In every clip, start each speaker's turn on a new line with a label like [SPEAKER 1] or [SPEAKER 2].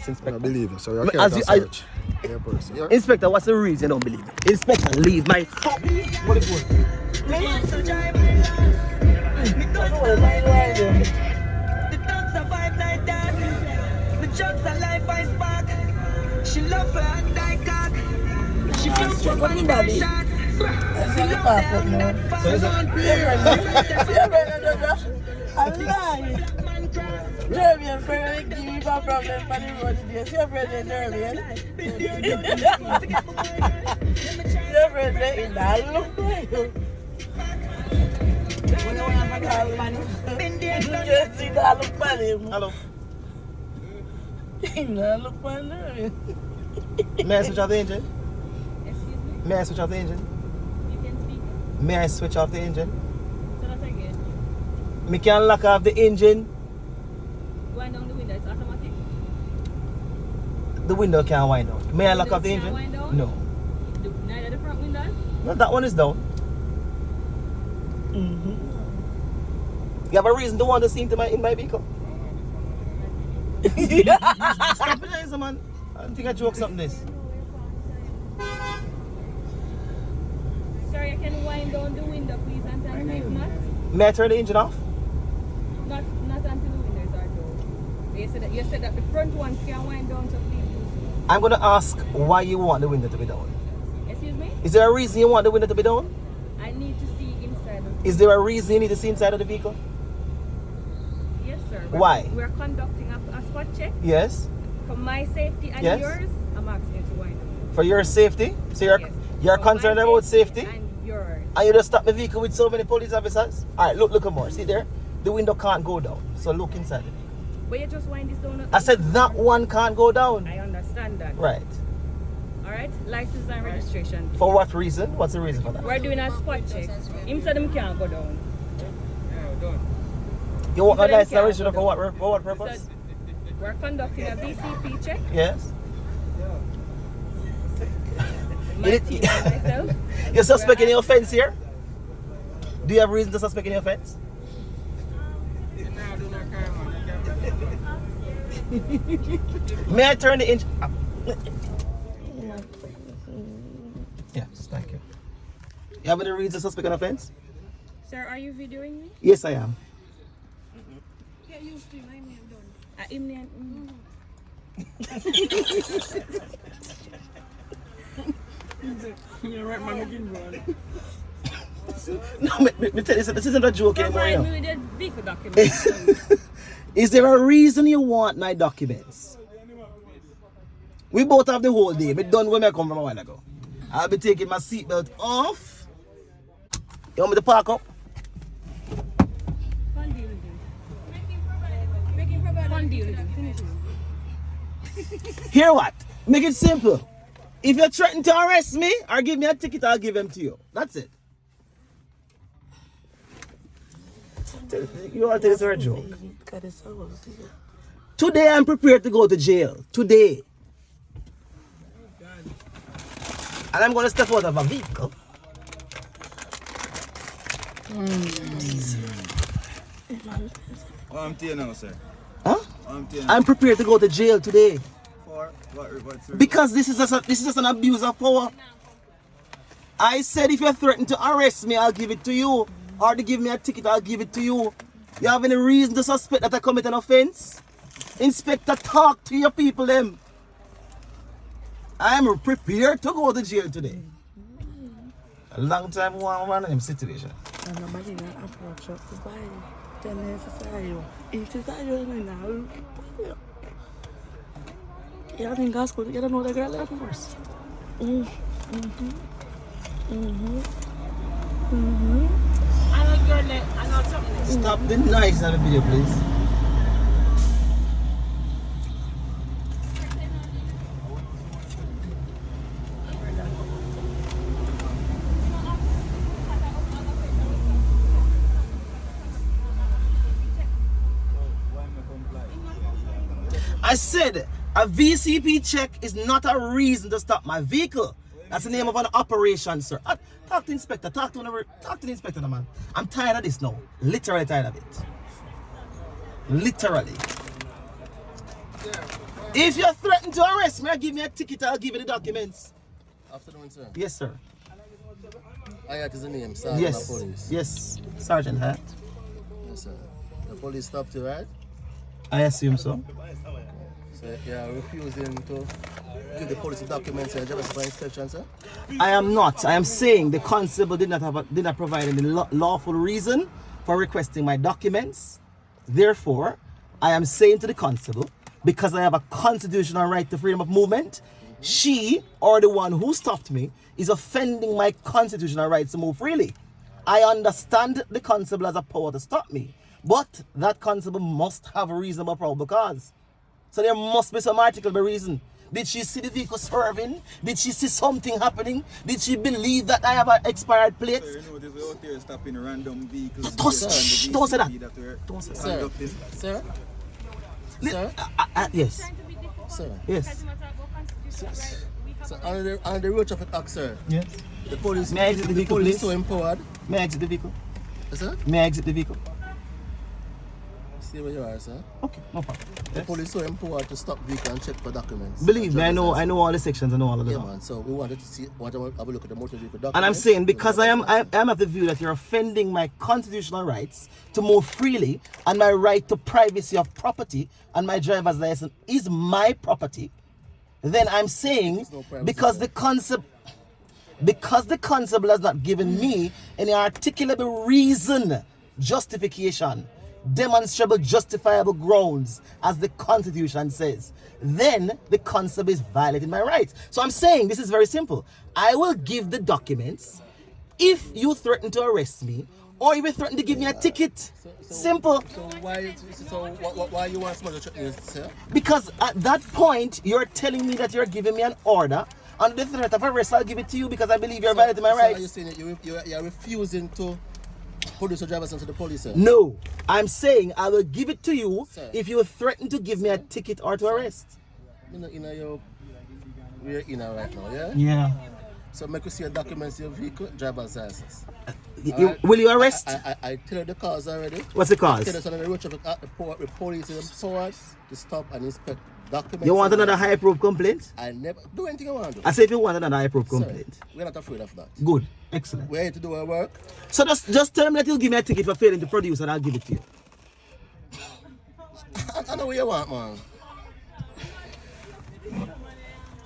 [SPEAKER 1] ask Inspector.
[SPEAKER 2] I believe you, so you can't search your person. Yeah?
[SPEAKER 1] Inspector, what's the reason you don't believe me? Inspector, leave my... What is going on?
[SPEAKER 3] The dogs survive like that. The drugs are life I spark. She love her and die cock. She feels for one body.
[SPEAKER 4] That's what the pop now.
[SPEAKER 1] So is it?
[SPEAKER 4] I lie. Jeremiah, friend, give me a problem for the road today. See your friend, Jeremiah? Your friend, in that look like you. When you want to call him, you see that look for him.
[SPEAKER 1] Hello.
[SPEAKER 4] That look for him.
[SPEAKER 1] May I switch off the engine?
[SPEAKER 5] Excuse me?
[SPEAKER 1] May I switch off the engine?
[SPEAKER 5] You can speak.
[SPEAKER 1] May I switch off the engine?
[SPEAKER 5] So that again.
[SPEAKER 1] Me can lock off the engine.
[SPEAKER 5] Wind down the window, it's automatic.
[SPEAKER 1] The window can't wind out. May I lock off the
[SPEAKER 5] Can't
[SPEAKER 1] engine?
[SPEAKER 5] wind down?
[SPEAKER 1] No.
[SPEAKER 5] Neither the front window.
[SPEAKER 1] No, that one is down.
[SPEAKER 4] Mm-hmm.
[SPEAKER 1] You have a reason to want to see in my vehicle? Stop it, there, man. I don't think I joke something this.
[SPEAKER 5] Sir, you can wind down the window, please, until the next month.
[SPEAKER 1] May I turn the engine off?
[SPEAKER 5] Not until the windows are down. You said that the front ones can wind down, so please do so.
[SPEAKER 1] I'm going to ask why you want the window to be down.
[SPEAKER 5] Excuse me?
[SPEAKER 1] Is there a reason you want the window to be down?
[SPEAKER 5] I need to see inside of the...
[SPEAKER 1] Is there a reason you need to see inside of the vehicle?
[SPEAKER 5] Yes, sir.
[SPEAKER 1] Why?
[SPEAKER 5] We're conducting a spot check.
[SPEAKER 1] Yes.
[SPEAKER 5] For my safety and
[SPEAKER 1] Yes.
[SPEAKER 5] yours, I'm asking you to wind down.
[SPEAKER 1] For your safety? So you're,
[SPEAKER 5] Yes.
[SPEAKER 1] you're
[SPEAKER 5] For
[SPEAKER 1] concerned
[SPEAKER 5] my
[SPEAKER 1] about safety?
[SPEAKER 5] And yours.
[SPEAKER 1] And you just stop the vehicle with so many police officers? Alright, look more. See there? The window can't go down. So look inside it.
[SPEAKER 5] But you just wind this down.
[SPEAKER 1] I said that one can't go down.
[SPEAKER 5] I understand that.
[SPEAKER 1] Right.
[SPEAKER 5] Alright? License and registration.
[SPEAKER 1] For what reason? What's the reason for that?
[SPEAKER 5] We're doing a spot check. Him said them can't go down.
[SPEAKER 1] You want a
[SPEAKER 5] So them
[SPEAKER 1] license
[SPEAKER 5] can't
[SPEAKER 1] register
[SPEAKER 5] go
[SPEAKER 1] for what
[SPEAKER 5] down.
[SPEAKER 1] purpose?
[SPEAKER 5] So we're conducting a VCP check.
[SPEAKER 1] Yes.
[SPEAKER 5] My team and myself.
[SPEAKER 1] You're suspecting your offense here? Do you have reason to suspect any offense? May I turn the engine? Yes, thank you. You have any reason to suspect an offense?
[SPEAKER 5] Sir, are you videoing me?
[SPEAKER 1] Yes, I am.
[SPEAKER 5] Get used to my name done.
[SPEAKER 4] You're right, man, again, bro.
[SPEAKER 1] No, me tell you, this isn't a joke anymore.
[SPEAKER 5] Provide
[SPEAKER 1] You
[SPEAKER 5] me
[SPEAKER 1] know.
[SPEAKER 5] with the vehicle documents.
[SPEAKER 1] Is there a reason you want my documents? We both have the whole day. We done when I come from a while ago. I'll be taking my seatbelt off. You want me to park up?
[SPEAKER 5] Can't deal with him. Can't deal with him. Finish it.
[SPEAKER 1] Hear what? Make it simple. If you threaten to arrest me or give me a ticket, I'll give them to you. That's it. You want to take this for a joke? Today I'm prepared to go to jail. Today. And I'm going to step out of a vehicle.
[SPEAKER 2] I'm here now, sir.
[SPEAKER 1] Huh?
[SPEAKER 2] I'm here.
[SPEAKER 1] I'm prepared to go to jail today.
[SPEAKER 2] For what, sir?
[SPEAKER 1] Because this is just an abuse of power. I said if you threaten to arrest me, I'll give it to you. Or to give me a ticket, I'll give it to you. You have any reason to suspect that I commit an offense? Inspector, talk to your people them. I'm prepared to go to jail today. A long time one in situation.
[SPEAKER 4] And nobody not approach up to buy. Then necessary. It is a now. Yeah, I think that's good. You don't know the girl of course.
[SPEAKER 5] I know girl, I know something.
[SPEAKER 1] Stop the noise on the video, please. I said a VCP check is not a reason to stop my vehicle. That's the name of an operation, sir. Talk to the inspector. Talk to the inspector, man. I'm tired of this now. Literally tired of it. Literally. If you threaten to arrest me or give me a ticket, I'll give you the documents.
[SPEAKER 6] Afternoon, sir.
[SPEAKER 1] Yes, sir.
[SPEAKER 6] Hayat is the name, Sergeant
[SPEAKER 1] Yes.
[SPEAKER 6] of Police.
[SPEAKER 1] Yes, Sergeant Hat.
[SPEAKER 6] Yes, sir. The police stopped you, right?
[SPEAKER 1] I assume so.
[SPEAKER 6] So you are refusing to give the police the documents and driver's for inspection, sir?
[SPEAKER 1] I am not. I am saying the constable did not provide any lawful reason for requesting my documents. Therefore, I am saying to the constable, because I have a constitutional right to freedom of movement, she or the one who stopped me is offending my constitutional rights to move freely. I understand the constable has a power to stop me, but that constable must have a reasonable probable cause. So there must be some articulable reason. Did she see the vehicle swerving? Did she see something happening? Did she believe that I have an expired plate?
[SPEAKER 2] So you know, there's out there stopping random vehicles.
[SPEAKER 1] Don't say that. Don't say that.
[SPEAKER 6] Sir? Sir?
[SPEAKER 1] Yes.
[SPEAKER 6] Sir?
[SPEAKER 1] Yes.
[SPEAKER 6] So on the road traffic act, sir,
[SPEAKER 1] Yes.
[SPEAKER 6] the police,
[SPEAKER 1] May I exit the vehicle,
[SPEAKER 6] police
[SPEAKER 1] please?
[SPEAKER 6] so empowered.
[SPEAKER 1] May I exit the vehicle?
[SPEAKER 6] Yes, sir?
[SPEAKER 1] May I exit the vehicle?
[SPEAKER 6] Stay where you are, sir.
[SPEAKER 1] Okay, no problem.
[SPEAKER 6] The police so empowered to stop vehicle and check for documents.
[SPEAKER 1] Believe me, I know
[SPEAKER 6] Driver's
[SPEAKER 1] all the sections, I know all of
[SPEAKER 6] Yeah,
[SPEAKER 1] them.
[SPEAKER 6] man. So we wanted to have a look at the motor vehicle documents.
[SPEAKER 1] And I'm saying, because I am of the view that you're offending my constitutional rights to move freely and my right to privacy of property, and my driver's license is my property, then I'm saying,
[SPEAKER 6] no privacy
[SPEAKER 1] because the constable has not given me any articulable reason, justification, demonstrable justifiable grounds, as the Constitution says, then the constable is violating my rights. So I'm saying this is very simple. I will give the documents if you threaten to arrest me, or if you threaten to give me a ticket. Simple.
[SPEAKER 6] So why you want somebody to check you, sir?
[SPEAKER 1] Because at that point, you're telling me that you're giving me an order. Under the threat of arrest, I'll give it to you because I believe you're violating my
[SPEAKER 6] So
[SPEAKER 1] rights.
[SPEAKER 6] are you saying that you're refusing to produce your driver's license to the police, sir?
[SPEAKER 1] No, I'm saying I will give it to you
[SPEAKER 6] Sir.
[SPEAKER 1] if you threaten to give me a ticket or to arrest.
[SPEAKER 6] We're in right now, yeah?
[SPEAKER 1] Yeah.
[SPEAKER 6] So make you see your documents, your vehicle, driver's license.
[SPEAKER 1] Will you arrest?
[SPEAKER 6] I tell you the cause already.
[SPEAKER 1] What's the
[SPEAKER 6] Tell
[SPEAKER 1] cause?
[SPEAKER 6] us on the road traffic act, the police is empowered to stop and inspect documents.
[SPEAKER 1] You want
[SPEAKER 6] and
[SPEAKER 1] another
[SPEAKER 6] license.
[SPEAKER 1] high proof complaint?
[SPEAKER 6] I never do anything I want to do.
[SPEAKER 1] I say if you want another high proof
[SPEAKER 6] Sir,
[SPEAKER 1] complaint.
[SPEAKER 6] we're not afraid of that.
[SPEAKER 1] Good. Excellent.
[SPEAKER 6] We're here to do our work.
[SPEAKER 1] So just tell me that you'll give me a ticket for failing to produce and I'll give it to you.
[SPEAKER 6] I know what you want, man.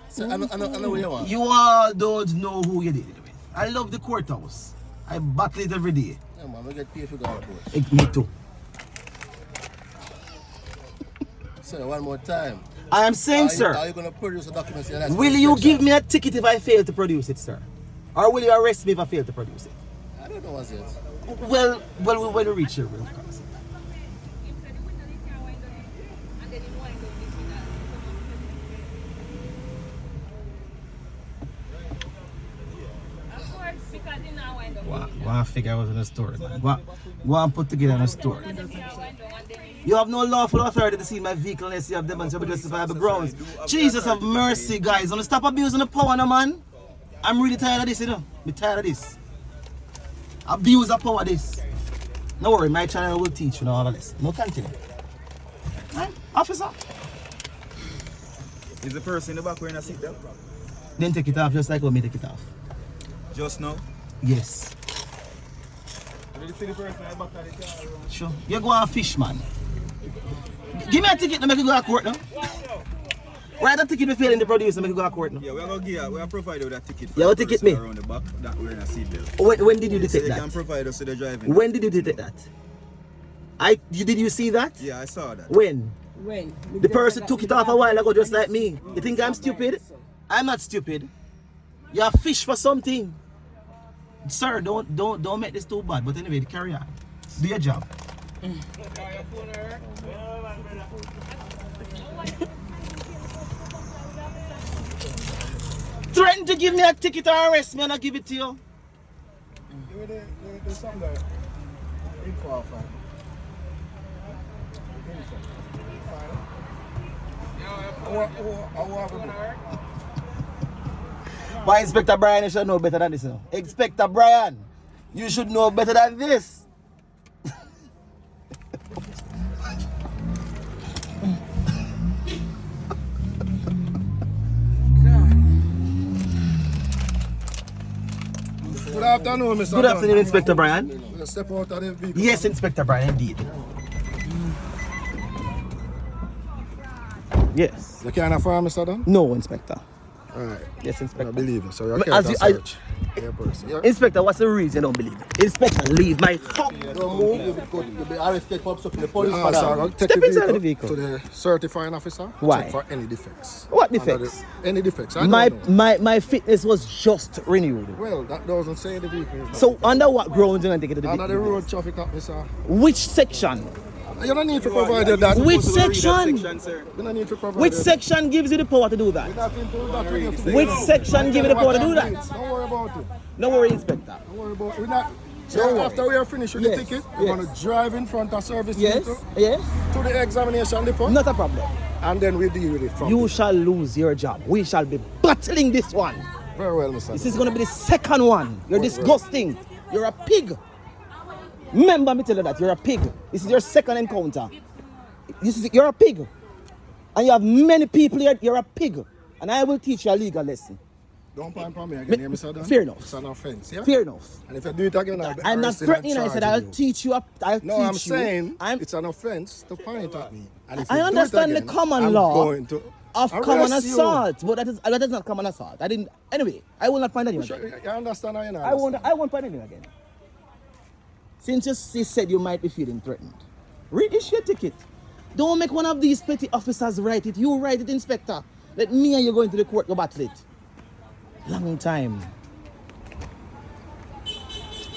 [SPEAKER 6] Sir, I know what you want.
[SPEAKER 1] You all don't know who you did it with. I love the courthouse. I battle it every day.
[SPEAKER 6] Yeah, man, we get paid for going to court.
[SPEAKER 1] Me too.
[SPEAKER 6] Sir, one more time.
[SPEAKER 1] I am saying,
[SPEAKER 6] Are
[SPEAKER 1] sir,
[SPEAKER 6] you going to produce the documents? here?
[SPEAKER 1] will you give me a ticket if I fail to produce it, sir? Or will you arrest me if I fail to produce it?
[SPEAKER 6] I don't know what's it.
[SPEAKER 1] Well, when we reach your real cause. Go and figure out in the story, man. Go and put together a story. You have no lawful authority to see my vehicle unless you have demonstrable justifiable grounds. Jesus have mercy, guys. Don't stop abusing the power, no, man. I'm really tired of this, you know. I'm tired of this. Abuse the power, this. No worry, my channel will teach you all of this. No continue. Right? Officer.
[SPEAKER 2] Is the person in the back wearing a seatbelt?
[SPEAKER 1] Then take it off just like how me take it off.
[SPEAKER 2] Just now?
[SPEAKER 1] Yes.
[SPEAKER 2] Did you see the person in the back of the car?
[SPEAKER 1] Sure. You go and fish, man. Give me a ticket to make you go to court now. Write a ticket to failing to produce and make you go to court now.
[SPEAKER 2] Yeah, we're going to provide you with a ticket for
[SPEAKER 1] Yeah,
[SPEAKER 2] the
[SPEAKER 1] what ticket
[SPEAKER 2] person
[SPEAKER 1] me?
[SPEAKER 2] around the back that wearing a seatbelt.
[SPEAKER 1] When did you
[SPEAKER 2] So
[SPEAKER 1] detect
[SPEAKER 2] you can
[SPEAKER 1] that?
[SPEAKER 2] provide us with the driving.
[SPEAKER 1] When did you detect that? Did you see that?
[SPEAKER 2] Yeah, I saw that.
[SPEAKER 1] When?
[SPEAKER 4] When?
[SPEAKER 1] The person took it off a while ago just like me. You think I'm stupid? I'm not stupid. You have fish for something. Sir, don't make this too bad. But anyway, carry on. Do your job. Threaten to give me a ticket or arrest me and I give it to you.
[SPEAKER 2] The song there. Info fan.
[SPEAKER 1] Why Inspector Brian, you should know better than this, you know. Inspector Brian, you should know better than this.
[SPEAKER 6] afternoon, Mr.
[SPEAKER 1] Good afternoon, Inspector Brian.
[SPEAKER 6] Step out of the vehicle.
[SPEAKER 1] Yes, Inspector Brian, indeed. Yes.
[SPEAKER 6] You can't afford Mr. Dunn?
[SPEAKER 1] No, Inspector.
[SPEAKER 6] Alright.
[SPEAKER 1] Yes,
[SPEAKER 6] I
[SPEAKER 1] Inspector.
[SPEAKER 6] believe you, so you
[SPEAKER 1] But
[SPEAKER 6] can't
[SPEAKER 1] as you-
[SPEAKER 6] search your person. Yeah?
[SPEAKER 1] Inspector, what's the reason you don't believe it? Inspector, leave my fuck.
[SPEAKER 6] Don't move, you'll be arrested for obstructing the police.
[SPEAKER 1] Step inside the vehicle.
[SPEAKER 6] To the certifying officer.
[SPEAKER 1] Why?
[SPEAKER 6] Check for any defects.
[SPEAKER 1] What
[SPEAKER 6] Under
[SPEAKER 1] defects?
[SPEAKER 6] Any defects. I don't know.
[SPEAKER 1] My fitness was just renewed.
[SPEAKER 6] Well, that doesn't say the vehicle is not.
[SPEAKER 1] So under what grounds you going to take it to the
[SPEAKER 6] Under the
[SPEAKER 1] vehicle?
[SPEAKER 6] road traffic officer.
[SPEAKER 1] Which section?
[SPEAKER 6] You don't need to provide that.
[SPEAKER 1] Which
[SPEAKER 2] Supposed to read that
[SPEAKER 1] section?
[SPEAKER 2] section, sir.
[SPEAKER 6] You don't need to provide
[SPEAKER 1] Which
[SPEAKER 6] that.
[SPEAKER 1] section gives you the power to do that?
[SPEAKER 6] Not into that with you.
[SPEAKER 1] Which section gives you the power to do that?
[SPEAKER 6] Don't worry about it.
[SPEAKER 1] Don't worry, Inspector.
[SPEAKER 6] Don't worry about it. We're not.
[SPEAKER 1] Don't
[SPEAKER 6] So
[SPEAKER 1] worry.
[SPEAKER 6] after we are finished with
[SPEAKER 1] Yes,
[SPEAKER 6] the ticket, we're
[SPEAKER 1] yes.
[SPEAKER 6] going to drive in front of service
[SPEAKER 1] Yes,
[SPEAKER 6] vehicle
[SPEAKER 1] yes.
[SPEAKER 6] to the examination depot,
[SPEAKER 1] Not a problem.
[SPEAKER 6] and then we deal with it from
[SPEAKER 1] You
[SPEAKER 6] there.
[SPEAKER 1] shall lose your job. We shall be battling this one.
[SPEAKER 6] Very well, Mr.
[SPEAKER 1] This is going to be the second one. You're disgusting. You're a pig. Remember me tell you that you're a pig. This is your second encounter. You're a pig. And you have many people here. You're a pig. And I will teach you a legal lesson.
[SPEAKER 6] Don't point for me again, here, Mr. Dunn.
[SPEAKER 1] Fair enough.
[SPEAKER 6] It's an offense, yeah?
[SPEAKER 1] Fair enough.
[SPEAKER 6] And if you do it again, I'll be
[SPEAKER 1] I'm not
[SPEAKER 6] arrested
[SPEAKER 1] threatening.
[SPEAKER 6] and
[SPEAKER 1] I said
[SPEAKER 6] charging
[SPEAKER 1] I'll
[SPEAKER 6] you.
[SPEAKER 1] teach you. I'll
[SPEAKER 6] No,
[SPEAKER 1] teach
[SPEAKER 6] I'm
[SPEAKER 1] you.
[SPEAKER 6] saying
[SPEAKER 1] I'm-
[SPEAKER 6] it's an offense to point at me. And if
[SPEAKER 1] I
[SPEAKER 6] you do it
[SPEAKER 1] understand the
[SPEAKER 6] again,
[SPEAKER 1] common
[SPEAKER 6] I'm
[SPEAKER 1] law
[SPEAKER 6] going to
[SPEAKER 1] of
[SPEAKER 6] arrest
[SPEAKER 1] common
[SPEAKER 6] you.
[SPEAKER 1] assault, but that is not common assault. I didn't. Anyway, I will not find anyone.
[SPEAKER 6] Sure,
[SPEAKER 1] again.
[SPEAKER 6] you understand or you not
[SPEAKER 1] I won't.
[SPEAKER 6] understand?
[SPEAKER 1] I won't find anyone again. Since you said you might be feeling threatened, reissue your ticket. Don't make one of these petty officers write it. You write it, Inspector. Let me and you go into the court, go battle it. Long time.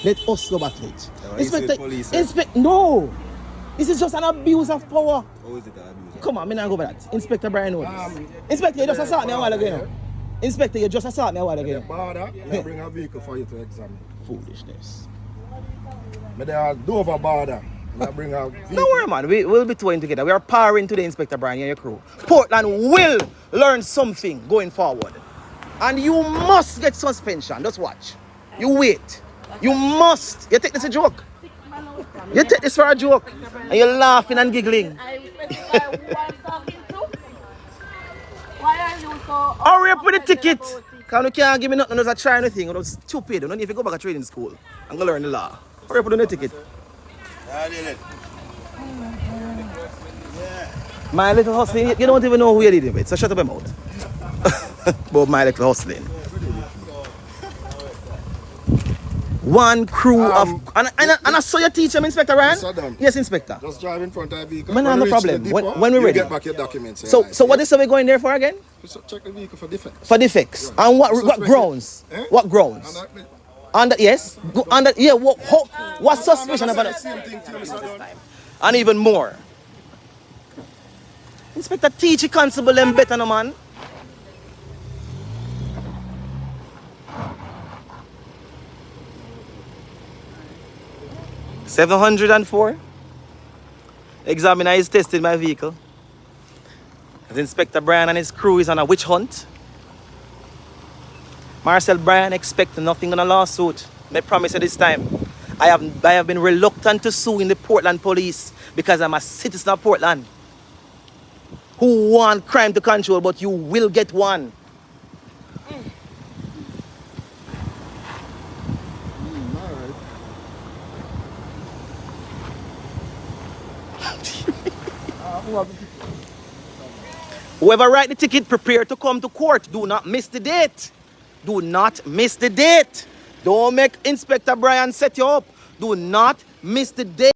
[SPEAKER 1] Let us go battle it.
[SPEAKER 2] Yeah, you said police, sir.
[SPEAKER 1] No. This is just an abuse of power.
[SPEAKER 2] How is it an abuse?
[SPEAKER 1] Come on, me not go over that. Inspector Brian knows this. Inspector, you just assault me a while ago, you know. Inspector, you just assault me a while ago.
[SPEAKER 6] The
[SPEAKER 1] you know.
[SPEAKER 6] border, they bring a vehicle for you to examine.
[SPEAKER 1] Foolishness.
[SPEAKER 6] But they are Dover border. They bring a vehicle.
[SPEAKER 1] Don't worry, man. We'll be touring together. We are powering today, Inspector Brian and your crew. Portland will learn something going forward. And you must get suspension. Just watch. You wait. You must. You take this a joke. You take this for a joke. And you're laughing and giggling.
[SPEAKER 4] I specify who I'm talking to. Why are you so...
[SPEAKER 1] Hurry up with the
[SPEAKER 4] offended
[SPEAKER 1] ticket.
[SPEAKER 4] about it?
[SPEAKER 1] Because you can't give me nothing as a try anything. You're stupid. You don't need to go back to training school. I'm going to learn the law. Hurry up with the ticket. My little hustling, you don't even know who you're dealing with, so shut up your mouth. But my little hustling. One crew of... And I saw your teacher, Inspector Ryan?
[SPEAKER 6] Mr. Dunn.
[SPEAKER 1] Yes, Inspector.
[SPEAKER 6] Just drive in front of the vehicle.
[SPEAKER 1] Man,
[SPEAKER 6] When
[SPEAKER 1] no
[SPEAKER 6] you reach the
[SPEAKER 1] problem.
[SPEAKER 6] depot,
[SPEAKER 1] When we're
[SPEAKER 6] you
[SPEAKER 1] ready.
[SPEAKER 6] get back your documents.
[SPEAKER 1] So what is we going there for again?
[SPEAKER 6] So check the vehicle for defects.
[SPEAKER 1] For defects. And what
[SPEAKER 6] Suspected.
[SPEAKER 1] grounds?
[SPEAKER 6] Eh?
[SPEAKER 1] What grounds?
[SPEAKER 6] And that-
[SPEAKER 1] Under, yes? Under, yeah, what suspicion
[SPEAKER 6] I'm gonna
[SPEAKER 1] about
[SPEAKER 6] say
[SPEAKER 1] it?
[SPEAKER 6] the same thing to you, Mr. Dunn.
[SPEAKER 1] And even more. Inspector, teach the constable them better, no man. $704. Examiner is testing my vehicle. As Inspector Brian and his crew is on a witch hunt. Marcel Brian expect nothing on a lawsuit. May promise you this time. I have been reluctant to sue in the Portland police because I'm a citizen of Portland who want crime to control, but you will get one. Whoever write the ticket, prepare to come to court. Do not miss the date. Do not miss the date. Don't make Inspector Brian set you up. Do not miss the date.